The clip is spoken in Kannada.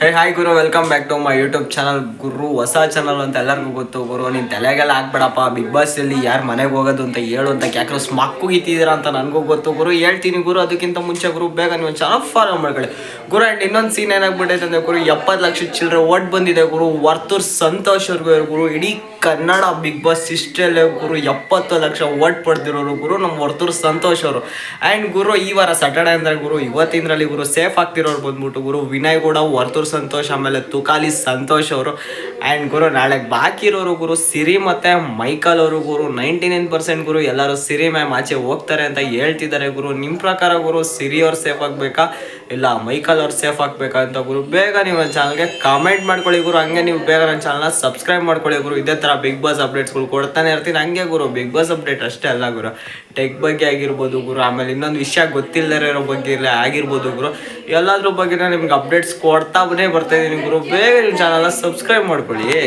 ಹೇ ಹಾಯ್ ಗುರು, welcome back to my YouTube channel. ಗುರು ಹೊಸ ಚಾನಲ್ ಅಂತ ಎಲ್ಲರಿಗೂ ಗೊತ್ತು. ಗುರು ನೀನು ತಲೆಗೆಲ್ಲ ಹಾಕ್ಬೇಡಪ್ಪ. ಬಿಗ್ ಬಾಸಲ್ಲಿ ಯಾರು ಮನೆಗೆ ಹೋಗೋದು ಅಂತ ಹೇಳು ಅಂತ ಯಾಕೆ ಸ್ಮಕ್ಕು ಗೀತಿದ್ದೀರಾ ಅಂತ ನನಗೂ ಗೊತ್ತು ಗುರು. ಹೇಳ್ತೀನಿ ಗುರು. ಅದಕ್ಕಿಂತ ಮುಂಚೆ ಗುರು ಬೇಗ ನೀವು ಚಾನಲ್ ಫಾಲೋ ಮಾಡ್ಕೊಳ್ಳಿ ಗುರು. ಆ್ಯಂಡ್ ಇನ್ನೊಂದು ಸೀನ್ ಏನಾಗ್ಬಿಟ್ಟೈತೆ ಅಂದರೆ ಗುರು, 70 ಲಕ್ಷ ಚಿಲ್ಲರೆ ಓಟ್ ಬಂದಿದೆ ಗುರು. ವರ್ತೂರ್ ಸಂತೋಷ್ ಅವ್ರಿಗೂ ಗುರು. ಇಡೀ ಕನ್ನಡ ಬಿಗ್ ಬಾಸ್ ಹಿಸ್ಟ್ರಿಯಲ್ಲೇ ಗುರು 70 ಲಕ್ಷ ಓಟ್ ಪಡೆದಿರೋರು ಗುರು ನಮ್ಮ ವರ್ತೂರ್ ಸಂತೋಷ್ ಅವರು. ಆ್ಯಂಡ್ ಗುರು ಈ ವಾರ ಸ್ಯಾಟರ್ಡೆ ಅಂದರೆ ಗುರು ಇವತ್ತಿನರಲ್ಲಿ ಗುರು ಸೇಫ್ ಆಗ್ತಿರೋರು ಬಂದ್ಬಿಟ್ಟು ಗುರು ವಿನಯ್ ಕೂಡ, ವರ್ತೂರ್ ಸಂತೋಷ್, ಆಮೇಲೆ ತುಕಾಲಿ ಸಂತೋಷ್ ಅವರು. ಆ್ಯಂಡ್ ಗುರು ನಾಳೆಗೆ ಬಾಕಿ ಇರೋರು ಗುರು ಸಿರಿ ಮತ್ತು ಮೈಕಲ್ ಅವರು ಗುರು. 99% ಗುರು ಎಲ್ಲರೂ ಸಿರಿ ಮ್ಯಾಮ್ ಆಚೆ ಹೋಗ್ತಾರೆ ಅಂತ ಹೇಳ್ತಿದ್ದಾರೆ ಗುರು. ನಿಮ್ಮ ಪ್ರಕಾರ ಗುರು ಸಿರಿ ಅವ್ರು ಸೇಫ್ ಆಗಬೇಕಾ ಇಲ್ಲ ಮೈಕಲ್ ಅವ್ರು ಸೇಫ್ ಆಗಬೇಕಾ ಅಂತ ಗುರು ಬೇಗ ನೀವು ನನ್ನ ಚಾನಲ್ಗೆ ಕಾಮೆಂಟ್ ಮಾಡ್ಕೊಳ್ಳಿ ಗುರು. ಹಂಗೆ ನೀವು ಬೇಗ ನನ್ನ ಚಾನಲ್ನ ಸಬ್ಸ್ಕ್ರೈಬ್ ಮಾಡ್ಕೊಳ್ಳಿ ಗುರು. ಇದೇ ಥರ ಬಿಗ್ ಬಾಸ್ ಅಪ್ಡೇಟ್ಸ್ಗಳು ಕೊಡ್ತಾನೆ ಇರ್ತೀನಿ. ಹಂಗೆ ಗುರು ಬಿಗ್ ಬಾಸ್ ಅಪ್ಡೇಟ್ ಅಷ್ಟೇ ಅಲ್ಲ ಗುರು, ಟೆಕ್ ಬಗ್ಗೆ ಆಗಿರ್ಬೋದು ಗುರು, ಆಮೇಲೆ ಇನ್ನೊಂದು ವಿಷಯ ಗೊತ್ತಿಲ್ಲದೇ ಇರೋ ಬಗ್ಗೆ ಆಗಿರ್ಬೋದು ಗುರು, ಎಲ್ಲದ್ರ ಬಗ್ಗೆ ನಿಮ್ಗೆ ಅಪ್ಡೇಟ್ಸ್ ಕೊಡ್ತಾನೇ ಬರ್ತಾಯಿದ್ದೀನಿ ಗುರು. ಬೇಗ ನಿಮ್ಮ ಚಾನಲ್ನ ಸಬ್ಸ್ಕ್ರೈಬ್ ಮಾಡ್ಕೊಳ್ಳಿ.